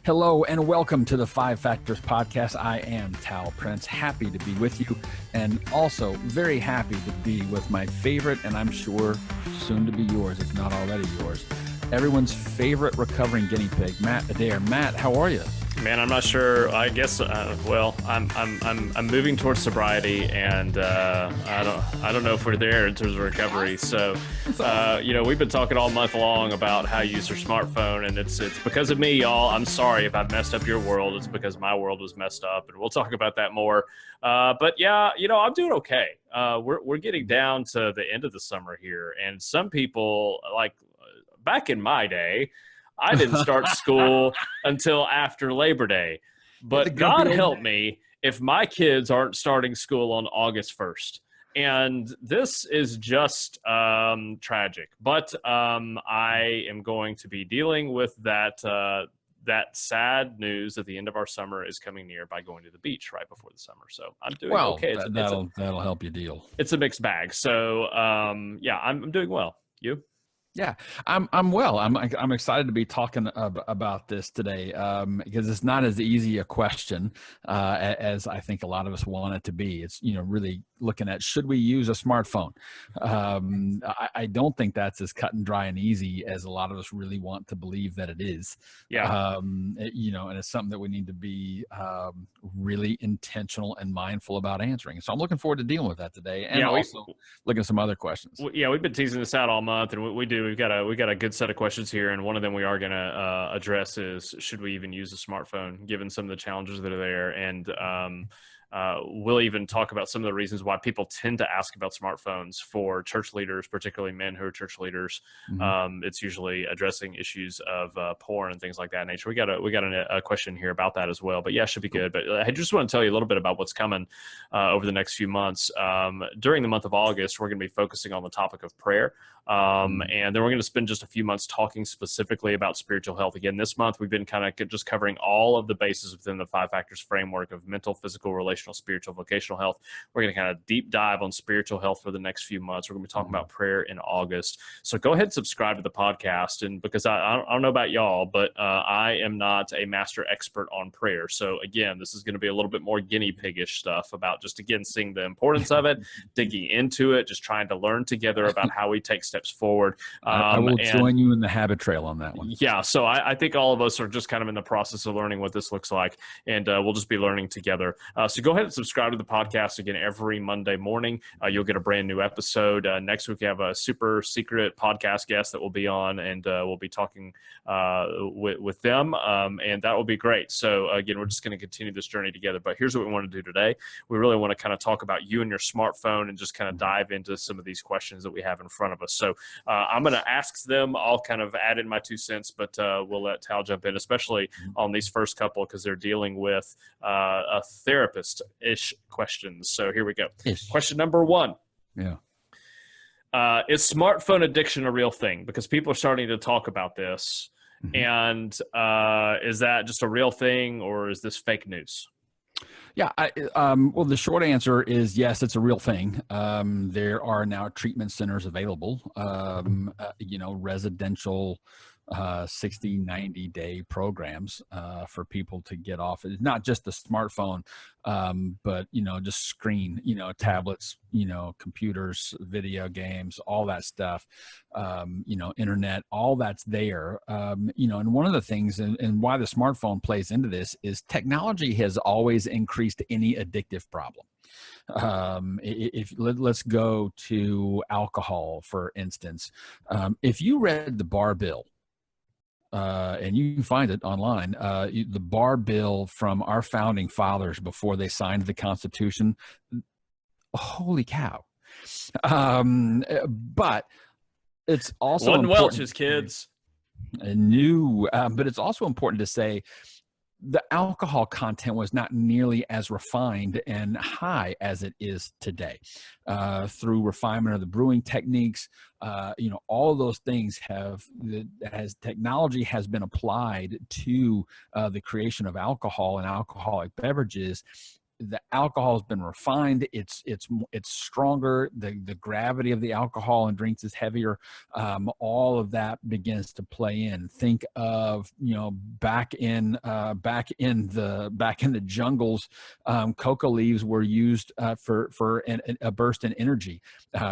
Hello and welcome to the Five Factors Podcast. I am Tal Prince, happy to be with you, and also very happy to be with my favorite, and I'm sure soon to be yours, if not already yours, everyone's favorite recovering guinea pig, Matt Adair. Matt, how are you? Man, I'm not sure. I guess. I'm moving towards sobriety, and I don't know if we're there in terms of recovery. So, we've been talking all month long about how you use your smartphone, and it's because of me, y'all. I'm sorry if I've messed up your world. It's because my world was messed up, and we'll talk about that more. But yeah, I'm doing okay. We're getting down to the end of the summer here, and some people, like back in my day, I didn't start school until after Labor Day. But God help me if my kids aren't starting school on August 1st. And this is just tragic. But I am going to be dealing with that sad news at the end of our summer is coming near by going to the beach right before the summer. So I'm doing okay. That'll help you deal. It's a mixed bag. So I'm doing well. You? Yeah, I'm well. I'm excited to be talking about this today because it's not as easy a question as I think a lot of us want it to be. It's really looking at, should we use a smartphone? I don't think that's as cut and dry and easy as a lot of us really want to believe that it is. Yeah. And it's something that we need to be really intentional and mindful about answering. So I'm looking forward to dealing with that today, and also looking at some other questions. Yeah, we've been teasing this out all month, and we've got a good set of questions here, and one of them we are going to address is, should we even use a smartphone given some of the challenges that are there? And we'll even talk about some of the reasons why people tend to ask about smartphones for church leaders, particularly men who are church leaders. Mm-hmm. It's usually addressing issues of porn and things like that nature. We got a question here about that as well. But yeah, it should be good. But I just want to tell you a little bit about what's coming over the next few months. During the month of August, we're going to be focusing on the topic of prayer. And then we're going to spend just a few months talking specifically about spiritual health. Again, this month we've been kind of just covering all of the bases within the 5 factors framework of mental, physical, relational, spiritual, vocational health. We're going to kind of deep dive on spiritual health for the next few months. We're going to be talking about prayer in August. So go ahead and subscribe to the podcast. And because I don't know about y'all, but I am not a master expert on prayer. So again, this is going to be a little bit more guinea piggish stuff about just, again, seeing the importance of it, digging into it, just trying to learn together about how we take steps forward. I will join you in the habit trail on that one. Yeah. So I think all of us are just kind of in the process of learning what this looks like, and we'll just be learning together. So go ahead and subscribe to the podcast. Again, every Monday morning, you'll get a brand new episode. Next week, we have a super secret podcast guest that will be on, and we'll be talking with them, and that will be great. So again, we're just going to continue this journey together. But here's what we want to do today. We really want to kind of talk about you and your smartphone and just kind of dive into some of these questions that we have in front of us. So I'm going to ask them. I'll kind of add in my 2 cents, but we'll let Tal jump in, especially on these first couple, because they're dealing with a therapist-ish questions. So here we go. Question number 1. Yeah. Is smartphone addiction a real thing? Because people are starting to talk about this. Mm-hmm. And is that just a real thing, or is this fake news? Yeah. Well, the short answer is yes, it's a real thing. There are now treatment centers available, residential 60, 90-day programs for people to get off. It's not just the smartphone, but, just screen, tablets, computers, video games, all that stuff, internet, all that's there. And one of the things and why the smartphone plays into this is technology has always increased any addictive problem. Let's go to alcohol, for instance. If you read the bar bill, and you can find it online, the bar bill from our founding fathers before they signed the Constitution, holy cow. But it's also one Welch's, kids. But it's also important to say the alcohol content was not nearly as refined and high as it is today. Through refinement of the brewing techniques, all of those things as technology has been applied to the creation of alcohol and alcoholic beverages, the alcohol has been refined. It's stronger. The gravity of the alcohol and drinks is heavier. All of that begins to play in. Think of, back in the jungles, coca leaves were used for a burst in energy.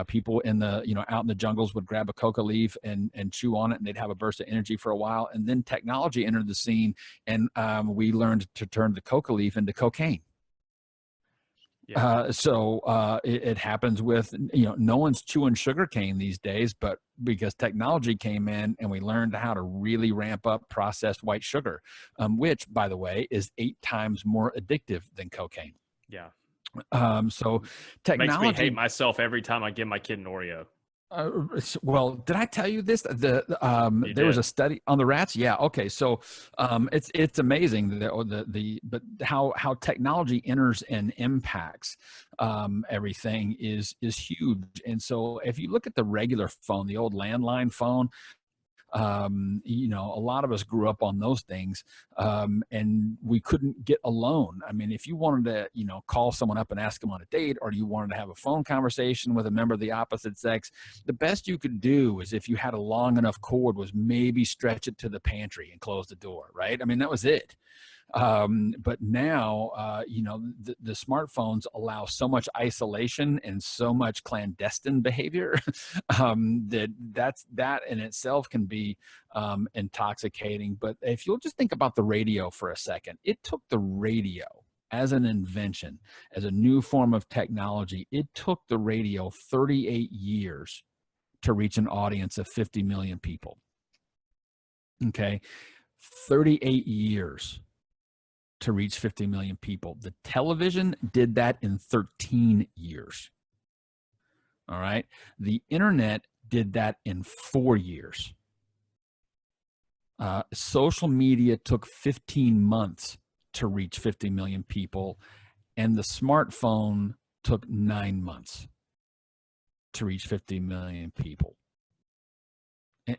People in the out in the jungles would grab a coca leaf and chew on it, and they'd have a burst of energy for a while. And then technology entered the scene, and we learned to turn the coca leaf into cocaine. Yeah. It happens with, no one's chewing sugar cane these days, but because technology came in and we learned how to really ramp up processed white sugar, which, by the way, is 8 times more addictive than cocaine. Yeah. So Makes me hate technology, myself every time I give my kid an Oreo. well, did I tell you this? There was did. a study on the rats. Yeah. Okay. So, it's amazing but how technology enters and impacts, everything is huge. And so if you look at the regular phone, the old landline phone, a lot of us grew up on those things, and we couldn't get a loan. I mean, if you wanted to, call someone up and ask them on a date, or you wanted to have a phone conversation with a member of the opposite sex, the best you could do is, if you had a long enough cord, was maybe stretch it to the pantry and close the door, right? I mean, that was it. But now, the smartphones allow so much isolation and so much clandestine behavior, that in itself can be intoxicating. But if you'll just think about the radio for a second, it took the radio as an invention, as a new form of technology. It took the radio 38 years to reach an audience of 50 million people. Okay. 38 years to reach 50 million people. The television did that in 13 years. All right. The internet did that in 4 years. Social media took 15 months to reach 50 million people, and the smartphone took 9 months to reach 50 million people.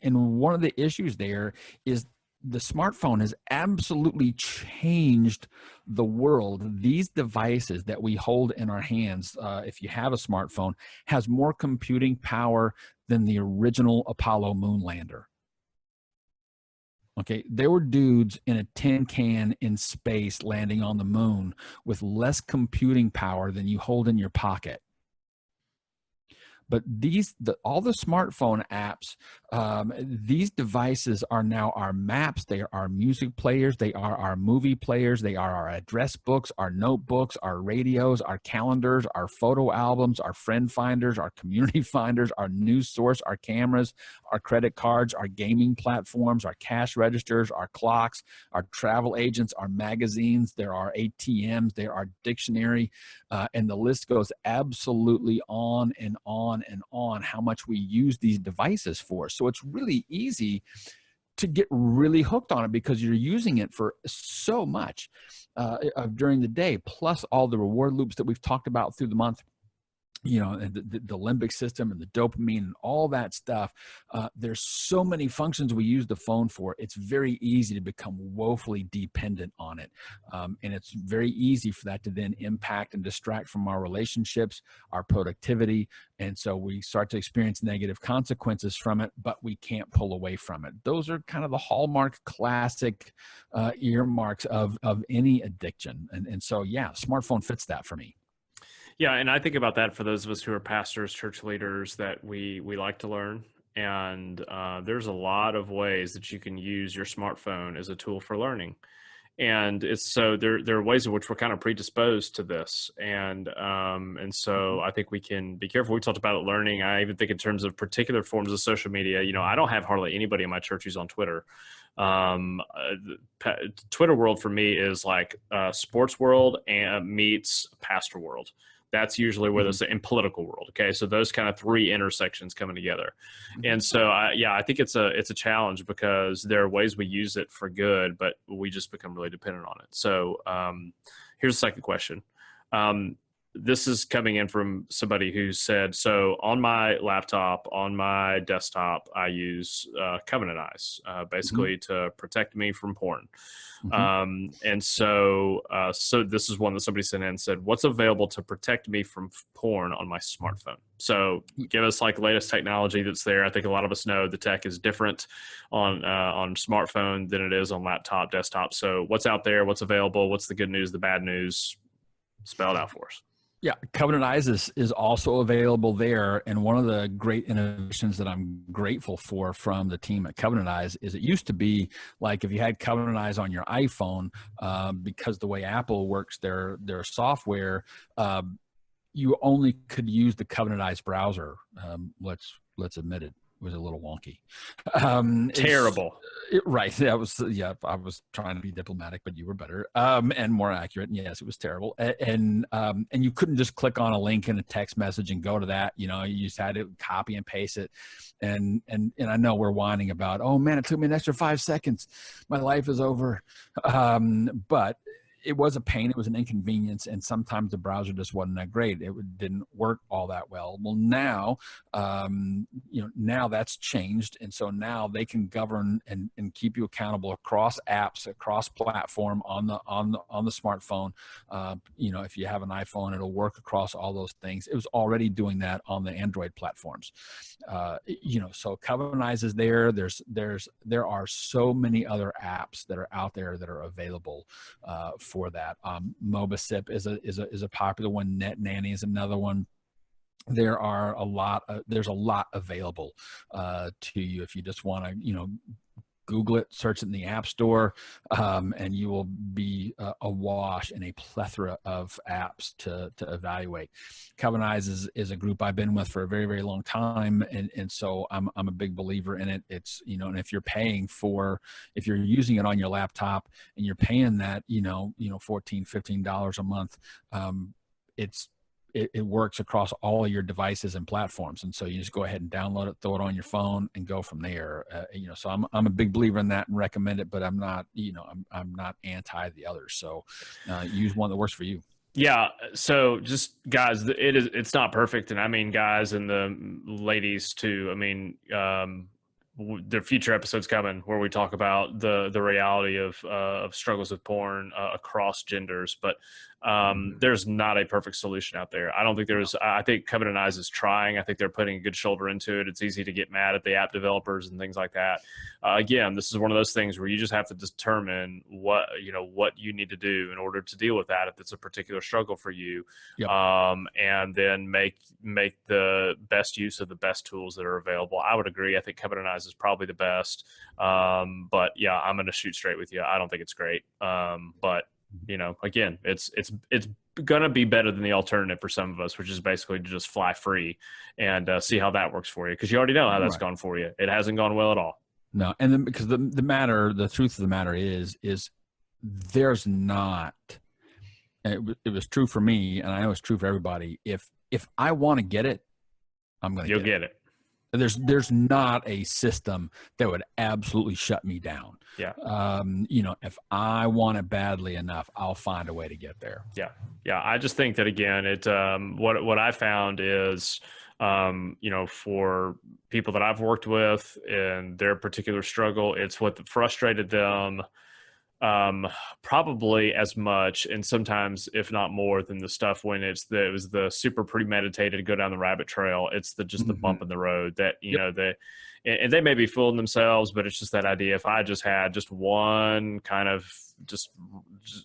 And one of the issues there is the smartphone has absolutely changed the world. These devices that we hold in our hands, if you have a smartphone, has more computing power than the original Apollo moon lander. Okay, there were dudes in a tin can in space landing on the moon with less computing power than you hold in your pocket. But all the smartphone apps, these devices are now our maps. They are our music players. They are our movie players. They are our address books, our notebooks, our radios, our calendars, our photo albums, our friend finders, our community finders, our news source, our cameras, our credit cards, our gaming platforms, our cash registers, our clocks, our travel agents, our magazines. There are ATMs. There are dictionary, and the list goes absolutely on and on and on, how much we use these devices for. So it's really easy to get really hooked on it because you're using it for so much during the day, plus all the reward loops that we've talked about through the month. And the limbic system and the dopamine and all that stuff. There's so many functions we use the phone for. It's very easy to become woefully dependent on it. And it's very easy for that to then impact and distract from our relationships, our productivity. And so we start to experience negative consequences from it, but we can't pull away from it. Those are kind of the hallmark classic earmarks of any addiction. And so, yeah, smartphone fits that for me. Yeah, and I think about that for those of us who are pastors, church leaders, that we like to learn. And there's a lot of ways that you can use your smartphone as a tool for learning. And it's so there are ways in which we're kind of predisposed to this. And so I think we can be careful. We talked about it learning. I even think in terms of particular forms of social media, I don't have hardly anybody in my church who's on Twitter. Twitter world for me is like sports world and meets pastor world. That's usually where this in political world. Okay. So those kind of 3 intersections coming together. And so, I think it's a challenge because there are ways we use it for good, but we just become really dependent on it. So here's the second question. this is coming in from somebody who said, so on my laptop, on my desktop, I use Covenant Eyes, basically to protect me from porn. And so this is one that somebody sent in and said, what's available to protect me from porn on my smartphone? So give us like latest technology that's there. I think a lot of us know the tech is different on smartphone than it is on laptop, desktop. So what's out there? What's available? What's the good news, the bad news? Spell it out for us. Yeah, Covenant Eyes is also available there. And one of the great innovations that I'm grateful for from the team at Covenant Eyes is it used to be like if you had Covenant Eyes on your iPhone, because the way Apple works their software, you only could use the Covenant Eyes browser. Let's admit it was a little wonky. Terrible. Right. That was, yeah, I was trying to be diplomatic, but you were better and more accurate. And yes, it was terrible. And you couldn't just click on a link in a text message and go to that. You know, you just had to copy and paste it. And I know we're whining about, oh man, it took me an extra 5 seconds. My life is over. But it was a pain. It was an inconvenience. And sometimes the browser just wasn't that great. It didn't work all that well. Well, now, now that's changed. And so now they can govern and keep you accountable across apps, across platform on the smartphone. If you have an iPhone, it'll work across all those things. It was already doing that on the Android platforms. So Covenant Eyes is there. There are so many other apps that are out there that are available for that. MobaSip is a popular one. Net Nanny is another one. There's a lot available to you if you just want to, Google it, search it in the App Store, and you will be awash in a plethora of apps to evaluate. Covenant Eyes is a group I've been with for a very, very long time, and so I'm a big believer in it. It's and if you're using it on your laptop and you're paying that $14-15 a month, it works across all your devices and platforms. And so you just go ahead and download it, throw it on your phone and go from there. So I'm a big believer in that and recommend it, but I'm not, I'm not anti the others. So use one that works for you. Yeah. So just guys, it's not perfect. And I mean, guys and the ladies too. I mean, there are future episodes coming where we talk about the reality of struggles with porn across genders, but there's not a perfect solution out there. I don't think I think Covenant Eyes is trying. I think they're putting a good shoulder into it. It's easy to get mad at the app developers and things like that. Again, this is one of those things where you just have to determine what you need to do in order to deal with that if it's a particular struggle for you. Yep. And then make the best use of the best tools that are available. I would agree. I think Covenant Eyes is probably the best. But yeah, I'm going to shoot straight with you. I don't think it's great. But again, it's going to be better than the alternative for some of us, which is basically to just fly free and see how that works for you. Because you already know how that's gone for you. It hasn't gone well at all. No. And then because the truth of the matter is there's not, and it was true for me, and I know it's true for everybody. If I want to get it, I'm going to get it. There's not a system that would absolutely shut me down. Yeah. If I want it badly enough, I'll find a way to get there. Yeah. Yeah. I just think that again, what I found is, for people that I've worked with and their particular struggle, it's what frustrated them probably as much, and sometimes if not more than the stuff when it was the super premeditated go down the rabbit trail. It's the bump in the road that and they may be fooling themselves, but it's just that idea. If I just had just one kind of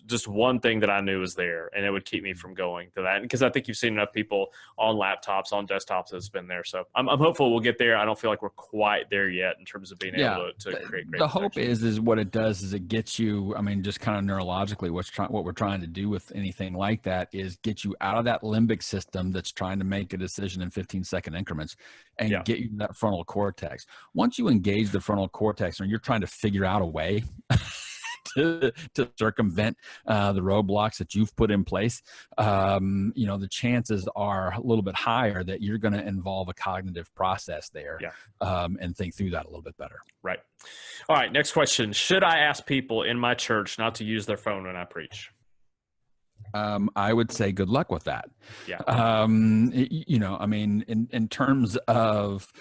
just one thing that I knew was there, and it would keep me from going to that. Because I think you've seen enough people on laptops, on desktops that's been there. So I'm hopeful we'll get there. I don't feel like we're quite there yet in terms of being able to create great. The hope is what it does is it gets you. I mean, just kind of neurologically, what we're trying to do with anything like that is get you out of that limbic system that's trying to make a decision in 15-second increments and get you to that frontal cortex. Once you engage the frontal cortex and you're trying to figure out a way to circumvent the roadblocks that you've put in place, the chances are a little bit higher that you're going to involve a cognitive process there and think through that a little bit better. Right. All right. Next question. Should I ask people in my church not to use their phone when I preach? I would say good luck with that. Yeah. You know, I mean, in terms of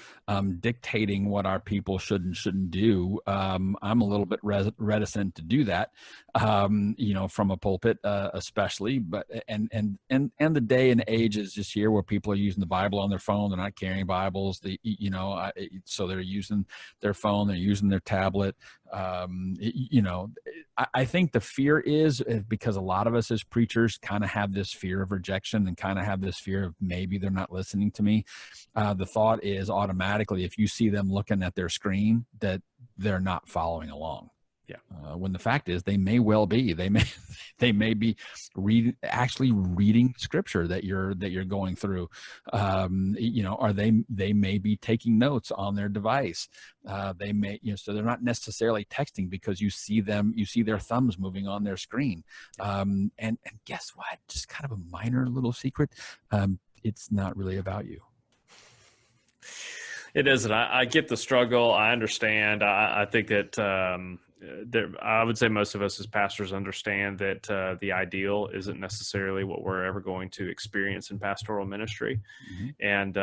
dictating what our people should and shouldn't do, I'm a little bit reticent to do that. You know, from a pulpit, especially. But and the day and age is just here where people are using the Bible on their phone. They're not carrying Bibles. You know, so they're using their phone. They're using their tablet. You know, I think the fear is because a lot of us as preachers kind of have this fear of rejection and kind of have this fear of maybe they're not listening to me. The thought is automatically, if you see them looking at their screen, that they're not following along. Yeah. When the fact is, they may well be. They may, they may be actually reading scripture that you're going through. You know, or they may be taking notes on their device. They may, you know, so they're not necessarily texting because you see their thumbs moving on their screen. And guess what? Just kind of a minor little secret. It's not really about you. It isn't. I get the struggle. I understand. I think that I would say most of us as pastors understand that the ideal isn't necessarily what we're ever going to experience in pastoral ministry. And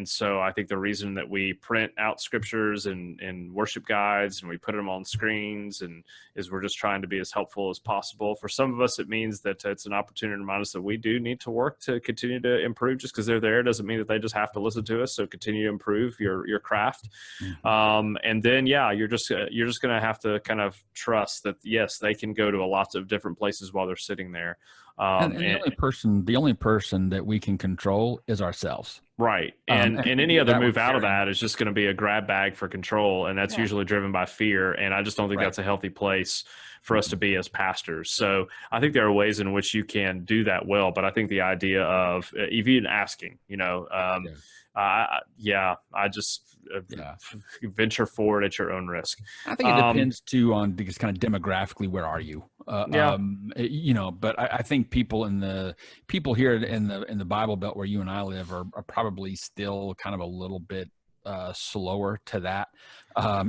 so I think the reason that we print out scriptures and worship guides and we put them on screens and is we're just trying to be as helpful as possible. For some of us, it means that it's an opportunity to remind us that we do need to work to continue to improve. Just because they're there doesn't mean that they just have to listen to us. So continue to improve your craft. And then, yeah, you're just going to have to kind of trust that, yes, they can go to lots of different places while they're sitting there. And the only person that we can control is ourselves. Right. And any other move out of that is just going to be a grab bag for control. And that's usually driven by fear. And I just don't think that's a healthy place for us to be as pastors. So I think there are ways in which you can do that well. But I think the idea of even asking, you know, I just venture forward at your own risk. I think it depends too on because kind of demographically, where are you? You know, but I think people here in the Bible Belt where you and I live are probably still kind of a little bit slower to that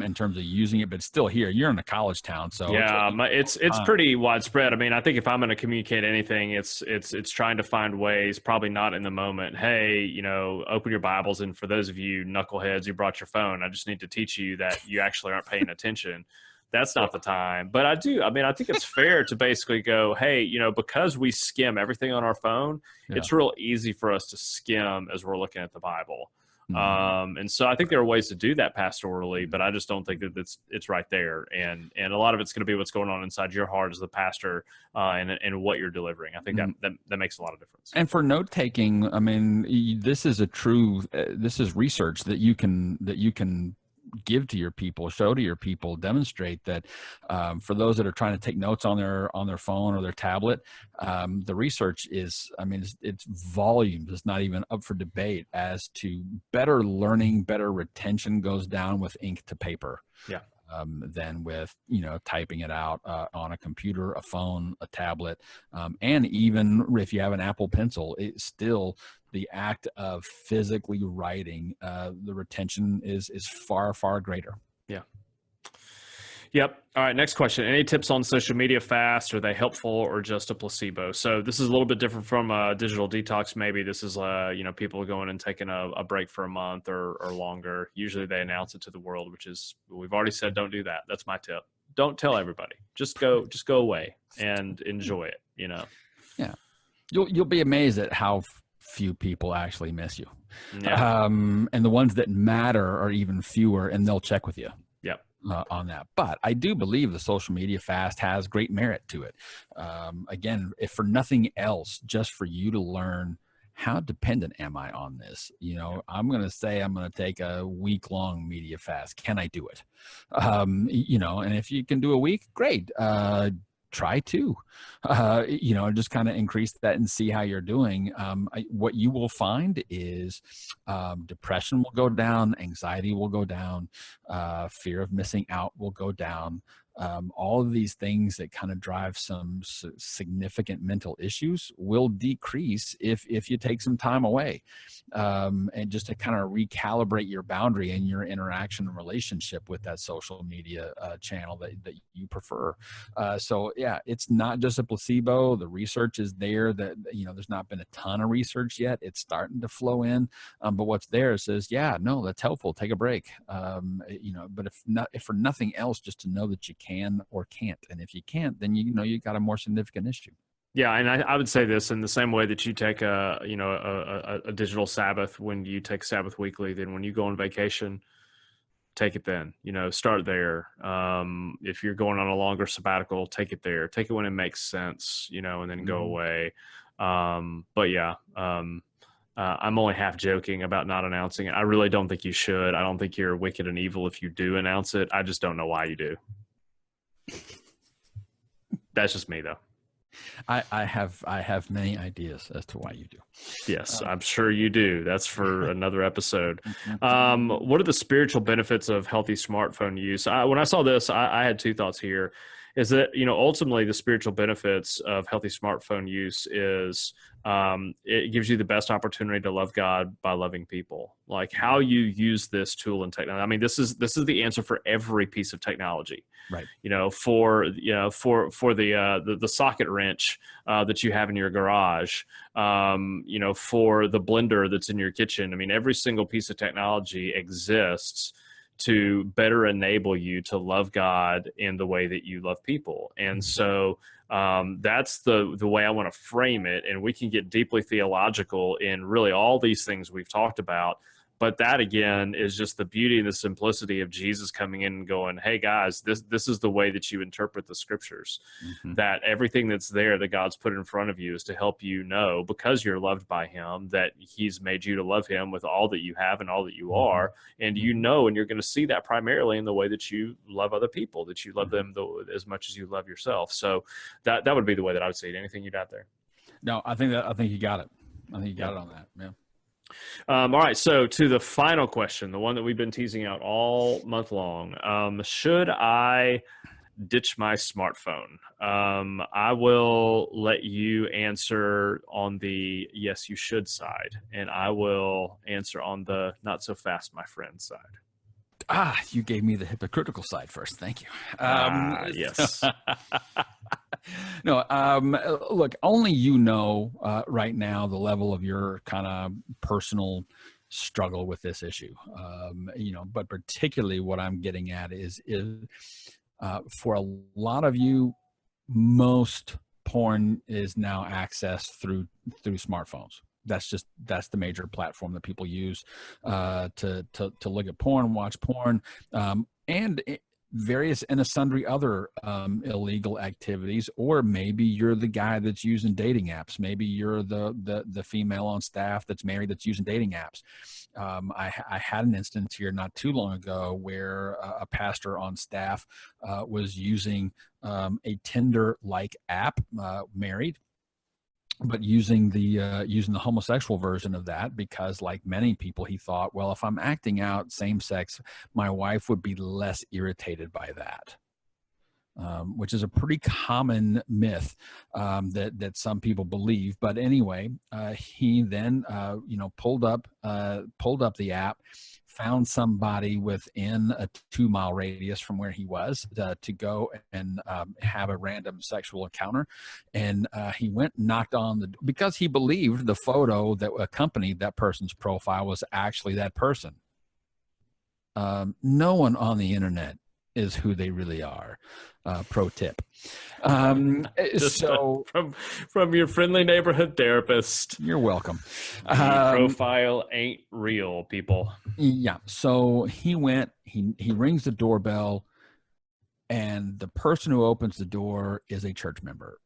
in terms of using it, but still here you're in a college town, so it's pretty widespread. I mean, I think if I'm going to communicate anything, it's trying to find ways, probably not in the moment. Hey, you know, open your Bibles, and for those of you knuckleheads who brought your phone, I just need to teach you that you actually aren't paying attention. That's not the time. But I think it's fair to basically go, hey, you know, because we skim everything on our phone, it's real easy for us to skim as we're looking at the Bible. And so I think there are ways to do that pastorally, but I just don't think that it's right there. And a lot of it's going to be what's going on inside your heart as the pastor, and what you're delivering. I think that makes a lot of difference. And for note taking, I mean, this is this is research that you can give to your people, show to your people, demonstrate that for those that are trying to take notes on their phone or their tablet, the research is, I mean, it's volumes. It's not even up for debate as to better learning, better retention goes down with ink to paper. Than with, you know, typing it out on a computer, a phone, a tablet, and even if you have an Apple Pencil, it's still the act of physically writing. The retention is far, far greater. Yep. All right. Next question. Any tips on social media fast? Are they helpful or just a placebo? So this is a little bit different from a digital detox. Maybe this is, you know, people going and taking a break for a month or longer. Usually they announce it to the world, which is, we've already said, don't do that. That's my tip. Don't tell everybody. Just go away and enjoy it, you know? Yeah. You'll be amazed at how few people actually miss you. And the ones that matter are even fewer, and they'll check with you. On that. But I do believe the social media fast has great merit to it. Again, if for nothing else, just for you to learn how dependent am I on this? You know, I'm going to say I'm going to take a week-long media fast. Can I do it? You know, and if you can do a week, great. Try to, you know, just kind of increase that and see how you're doing. What you will find is depression will go down, anxiety will go down, fear of missing out will go down. all of these things that kind of drive some significant mental issues will decrease if you take some time away, and just to kind of recalibrate your boundary and your interaction and relationship with that social media channel that you prefer. So yeah, it's not just a placebo. The research is there. That, you know, there's not been a ton of research yet. It's starting to flow in, but what's there says, yeah, no, that's helpful. Take a break. You know, but if for nothing else, just to know that you can or can't, and if you can't, then you know you got a more significant issue. Yeah, and I would say this in the same way that you take a digital Sabbath when you take Sabbath weekly, then when you go on vacation, take it then. You know, start there. If you're going on a longer sabbatical, take it there. Take it when it makes sense, you know, and then go away. But yeah, I'm only half joking about not announcing it. I really don't think you should. I don't think you're wicked and evil if you do announce it. I just don't know why you do. That's just me, though. I have many ideas as to why you do. Yes, I'm sure you do. That's for another episode. What are the spiritual benefits of healthy smartphone use? When I saw this, I had two thoughts here. Is that, you know, ultimately the spiritual benefits of healthy smartphone use is it gives you the best opportunity to love God by loving people. Like how you use this tool and technology. I mean, this is the answer for every piece of technology. Right. You know, for the socket wrench that you have in your garage, you know, for the blender that's in your kitchen. I mean, every single piece of technology exists to better enable you to love God in the way that you love people. And so that's the way I want to frame it. And we can get deeply theological in really all these things we've talked about. But that, again, is just the beauty and the simplicity of Jesus coming in and going, hey, guys, this is the way that you interpret the scriptures, that everything that's there that God's put in front of you is to help you know, because you're loved by him, that he's made you to love him with all that you have and all that you are. And you know, and you're going to see that primarily in the way that you love other people, that you love them as much as you love yourself. So that would be the way that I would see it. Anything you'd add there? No, I think you got it. I think you got it on that. Yeah. All right, so to the final question, the one that we've been teasing out all month long, should I ditch my smartphone? I will let you answer on the yes, you should side, and I will answer on the not so fast, my friend side. You gave me the hypocritical side first. Thank you. Yes. No, look, only you know right now the level of your kind of personal struggle with this issue. You know, but particularly what I'm getting at is for a lot of you, most porn is now accessed through smartphones. That's the major platform that people use to look at porn, watch porn, and various and sundry other illegal activities. Or maybe you're the guy that's using dating apps. Maybe you're the female on staff that's married that's using dating apps. I had an instance here not too long ago where a pastor on staff was using a Tinder-like app, married, but using the homosexual version of that, because like many people, he thought, well, if I'm acting out same sex, my wife would be less irritated by that. Which is a pretty common myth that some people believe. But anyway, he then pulled up the app, found somebody within a 2-mile radius from where he was to go and have a random sexual encounter. And he went and knocked on the, because he believed the photo that accompanied that person's profile was actually that person. No one on the is who they really are. Pro tip. So from your friendly neighborhood therapist. You're welcome. Profile ain't real, people. Yeah. So he rings the doorbell, and the person who opens the door is a church member.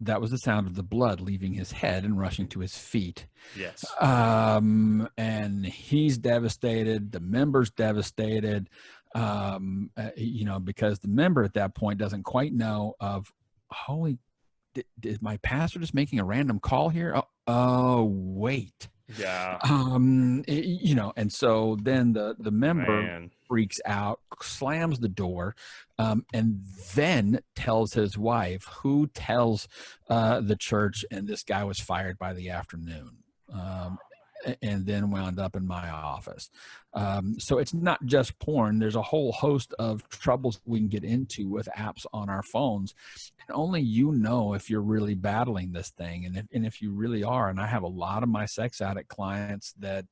That was the sound of the blood leaving his head and rushing to his feet. Yes. And he's devastated. The member's devastated, because the member at that point doesn't quite know of, is my pastor just making a random call here? Oh, wait. Yeah, You know, and so then the member man. freaks out, slams the door, and then tells his wife, who tells the church, and this guy was fired by the afternoon. And then wound up in my office. So it's not just porn. There's a whole host of troubles we can get into with apps on our phones. And only you know if you're really battling this thing. And if you really are, and I have a lot of my sex addict clients that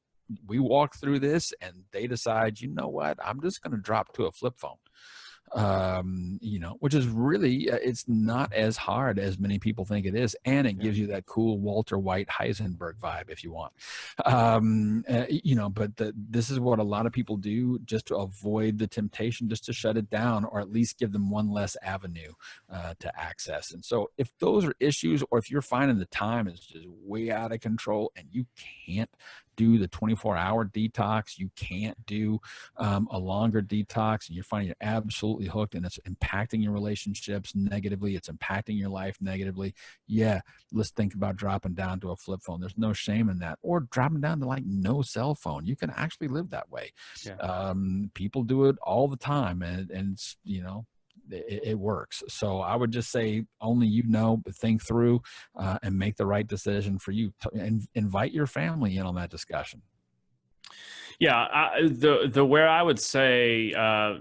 we walk through this and they decide, you know what, I'm just going to drop to a flip phone. You know, which is really, it's not as hard as many people think it is. And it gives you that cool Walter White Heisenberg vibe if you want. You know, but this is what a lot of people do just to avoid the temptation, just to shut it down, or at least give them one less avenue to access. And so if those are issues, or if you're finding the time is just way out of control and you can't do the 24-hour detox, you can't do a longer detox, and you're finding you're absolutely hooked and it's impacting your relationships negatively, it's impacting your life negatively, yeah, let's think about dropping down to a flip phone. There's no shame in that. Or dropping down to like no cell phone. You can actually live that way. Yeah. People do it all the time, and you know, it works. So I would just say only you know, but think through and make the right decision for you. And invite your family in on that discussion. Yeah, the where I would say,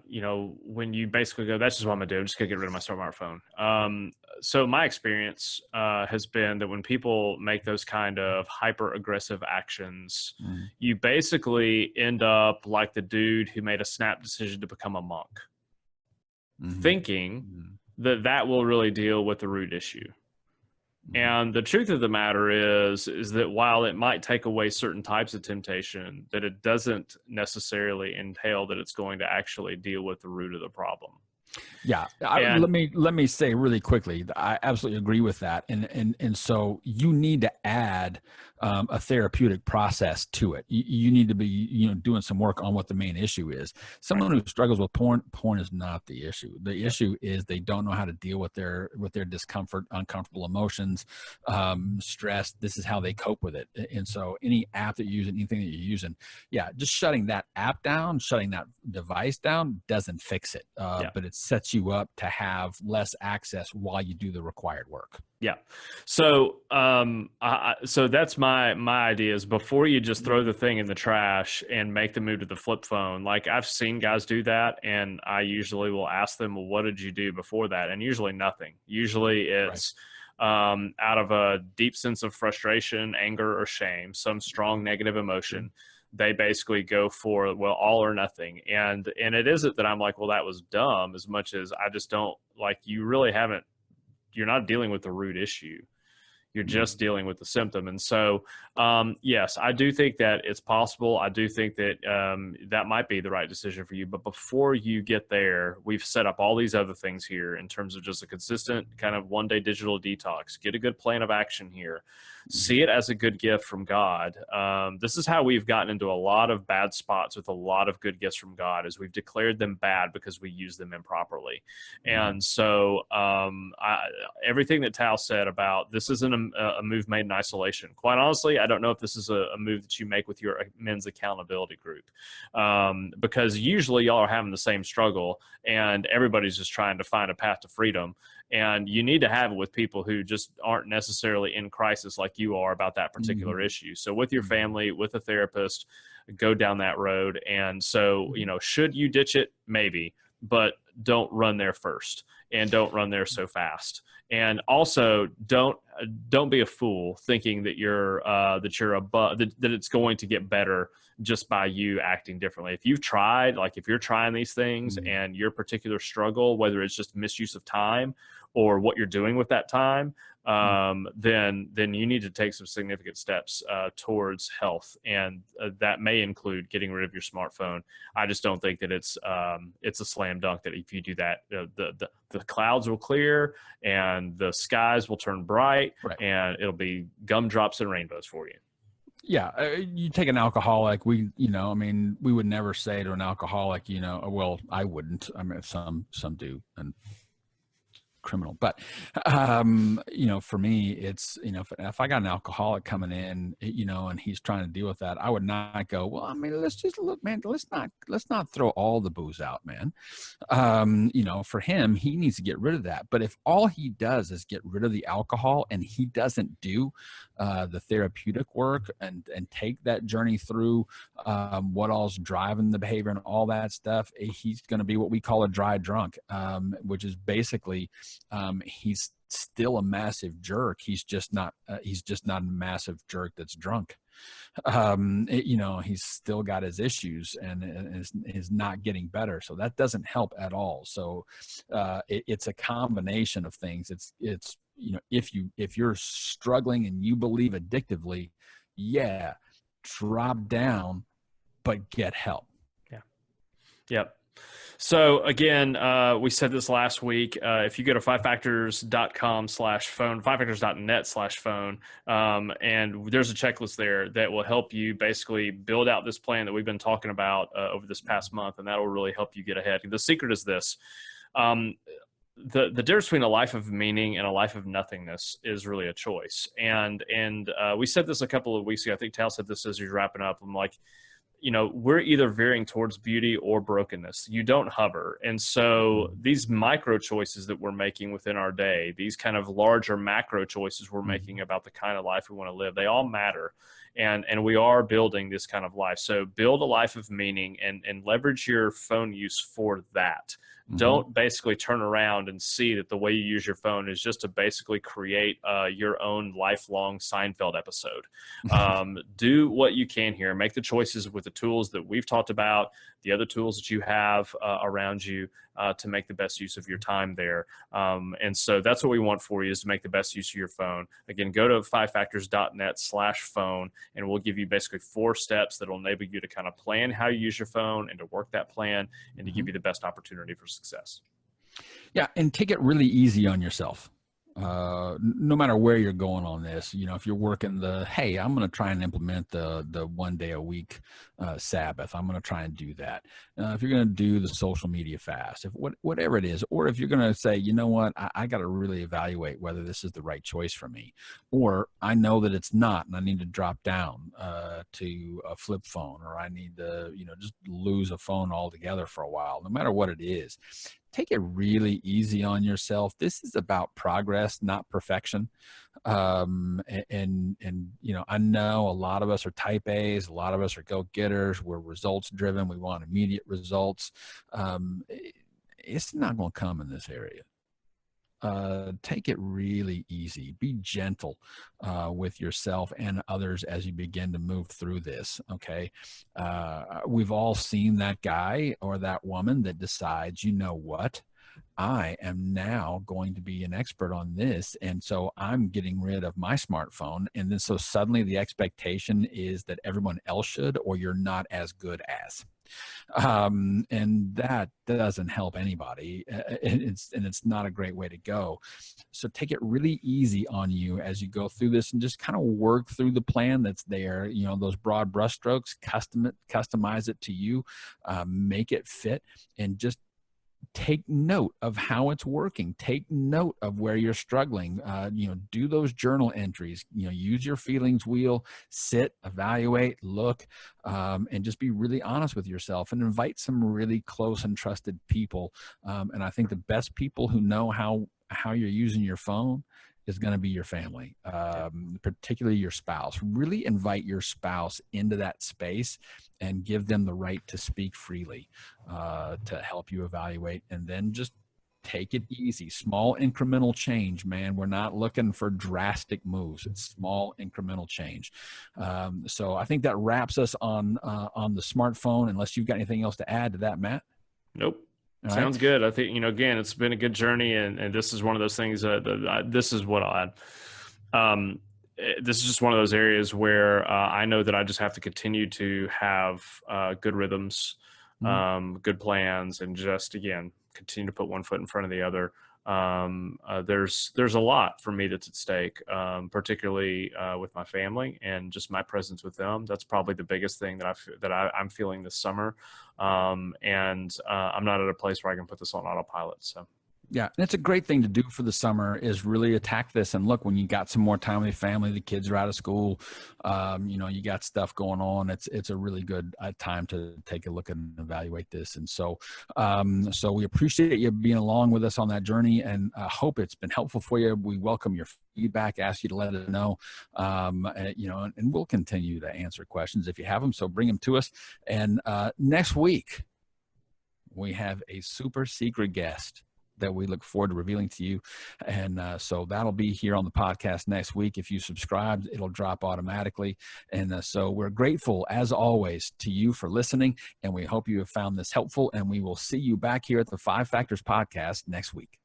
you know, when you basically go, that's just what I'm gonna do. I'm just gonna get rid of my smartphone. So my experience has been that when people make those kind of hyper aggressive actions, you basically end up like the dude who made a snap decision to become a monk, thinking that that will really deal with the root issue. And the truth of the matter is that while it might take away certain types of temptation, that it doesn't necessarily entail that it's going to actually deal with the root of the problem. Yeah, And let me say really quickly, I absolutely agree with that, and so you need to add a therapeutic process to it. You need to be, you know, doing some work on what the main issue is. Someone who struggles with porn is not the issue. The issue is they don't know how to deal with their discomfort, uncomfortable emotions, stress. This is how they cope with it. And so any app that you use, anything that you're using, yeah, just shutting that app down, shutting that device down doesn't fix it, but it sets you up to have less access while you do the required work. yeah, so so that's my idea is before you just throw the thing in the trash and make the move to the flip phone. Like I've seen guys do that, and I usually will ask them, well, what did you do before that? And usually nothing. Usually it's out of a deep sense of frustration, anger, or shame, some strong negative emotion. They basically go for, well, all or nothing. And it isn't that I'm like, well, that was dumb, as much as I just don't, like, you really haven't, you're not dealing with the root issue. You're just dealing with the symptom. And so, yes, I do think that it's possible. I do think that that might be the right decision for you. But before you get there, we've set up all these other things here in terms of just a consistent kind of one-day digital detox. Get a good plan of action here. See it as a good gift from God. This is how we've gotten into a lot of bad spots with a lot of good gifts from God, is we've declared them bad because we use them improperly. And so everything that Tal said about this isn't a move made in isolation. Quite honestly, I don't know if this is a move that you make with your men's accountability group, because usually y'all are having the same struggle and everybody's just trying to find a path to freedom. And you need to have it with people who just aren't necessarily in crisis like you are about that particular issue. So with your family, with a therapist, go down that road. And so, you know, should you ditch it? Maybe, but don't run there first, and don't run there so fast. And also don't be a fool thinking that that it's going to get better just by you acting differently. If you've tried, like if you're trying these things and your particular struggle, whether it's just misuse of time or what you're doing with that time, then you need to take some significant steps towards health, and that may include getting rid of your smartphone. I just don't think that it's a slam dunk that if you do that, the clouds will clear and the skies will turn bright, and it'll be gumdrops and rainbows for you. Yeah, you take an alcoholic. We would never say to an alcoholic, well, I wouldn't. I mean, some do, and criminal. But for me, it's if I got an alcoholic coming in, and he's trying to deal with that, I would not go, well, I mean, let's just look, man, let's not throw all the booze out, man. For him, he needs to get rid of that. But if all he does is get rid of the alcohol and he doesn't do the therapeutic work and take that journey through what all's driving the behavior and all that stuff, he's going to be what we call a dry drunk, which is basically he's still a massive jerk. He's just not a massive jerk that's drunk. He's still got his issues and is not getting better. So that doesn't help at all. So it's a combination of things. It's if you're struggling and you believe addictively, yeah, drop down, but get help. Yeah. Yep. So again, we said this last week, if you go to fivefactors.com/phone, fivefactors.net/phone, and there's a checklist there that will help you basically build out this plan that we've been talking about over this past month, and that will really help you get ahead. The secret is this. The difference between a life of meaning and a life of nothingness is really a choice. And we said this a couple of weeks ago. I think Tal said this as he's wrapping up. I'm like, we're either veering towards beauty or brokenness. You don't hover. And so these micro choices that we're making within our day, these kind of larger macro choices we're making about the kind of life we want to live, they all matter. And we are building this kind of life. So build a life of meaning and leverage your phone use for that. Mm-hmm. Don't basically turn around and see that the way you use your phone is just to basically create your own lifelong Seinfeld episode. Do what you can here. Make the choices with the tools that we've talked about, the other tools that you have around you to make the best use of your time there. And so that's what we want for you, is to make the best use of your phone. Again, go to fivefactors.net/phone, and we'll give you basically 4 steps that will enable you to kind of plan how you use your phone and to work that plan and to give you the best opportunity for success. Yeah, and take it really easy on yourself. No matter where you're going on this, if you're working hey, I'm going to try and implement the 1 day a week Sabbath, I'm going to try and do that. If you're going to do the social media fast, whatever it is, or if you're going to say, you know what, I got to really evaluate whether this is the right choice for me, or I know that it's not, and I need to drop down to a flip phone, or I need to, just lose a phone altogether for a while. No matter what it is, take it really easy on yourself. This is about progress, not perfection. And I know a lot of us are type A's, a lot of us are go-getters. We're results driven. We want immediate results. It's not going to come in this area. Take it really easy. Be gentle with yourself and others as you begin to move through this. Okay. We've all seen that guy or that woman that decides, you know what? I am now going to be an expert on this. And so I'm getting rid of my smartphone. And then so suddenly the expectation is that everyone else should, or you're not as good as. And that doesn't help anybody. It's not a great way to go. So take it really easy on you as you go through this and just kind of work through the plan that's there. Those broad brushstrokes, customize it to you, make it fit, and just take note of how it's working. Take note of where you're struggling. Do those journal entries. Use your feelings wheel. Sit, evaluate, look, and just be really honest with yourself. And invite some really close and trusted people. And I think the best people who know how you're using your phone is going to be your family, particularly your spouse. Really invite your spouse into that space and give them the right to speak freely to help you evaluate, and then just take it easy. Small incremental change, man. We're not looking for drastic moves. It's small incremental change. So I think that wraps us on the smartphone, unless you've got anything else to add to that, Matt. Nope. All Sounds right. good. I think, again, it's been a good journey, and this is one of those things this is what I'll add. This is just one of those areas where I know that I just have to continue to have good rhythms, good plans, and just, again, continue to put one foot in front of the other. There's a lot for me that's at stake, particularly with my family and just my presence with them. That's probably the biggest thing that I'm feeling this summer. And I'm not at a place where I can put this on autopilot. So Yeah, and it's a great thing to do for the summer is really attack this. And look, when you got some more time with your family, the kids are out of school, you got stuff going on. It's a really good time to take a look and evaluate this. And so we appreciate you being along with us on that journey, and I hope it's been helpful for you. We welcome your feedback, ask you to let us know, and we'll continue to answer questions if you have them. So bring them to us. And next week we have a super secret guest that we look forward to revealing to you. And so that'll be here on the podcast next week. If you subscribe, it'll drop automatically. And so we're grateful, as always, to you for listening. And we hope you have found this helpful. And we will see you back here at the 5 Factors Podcast next week.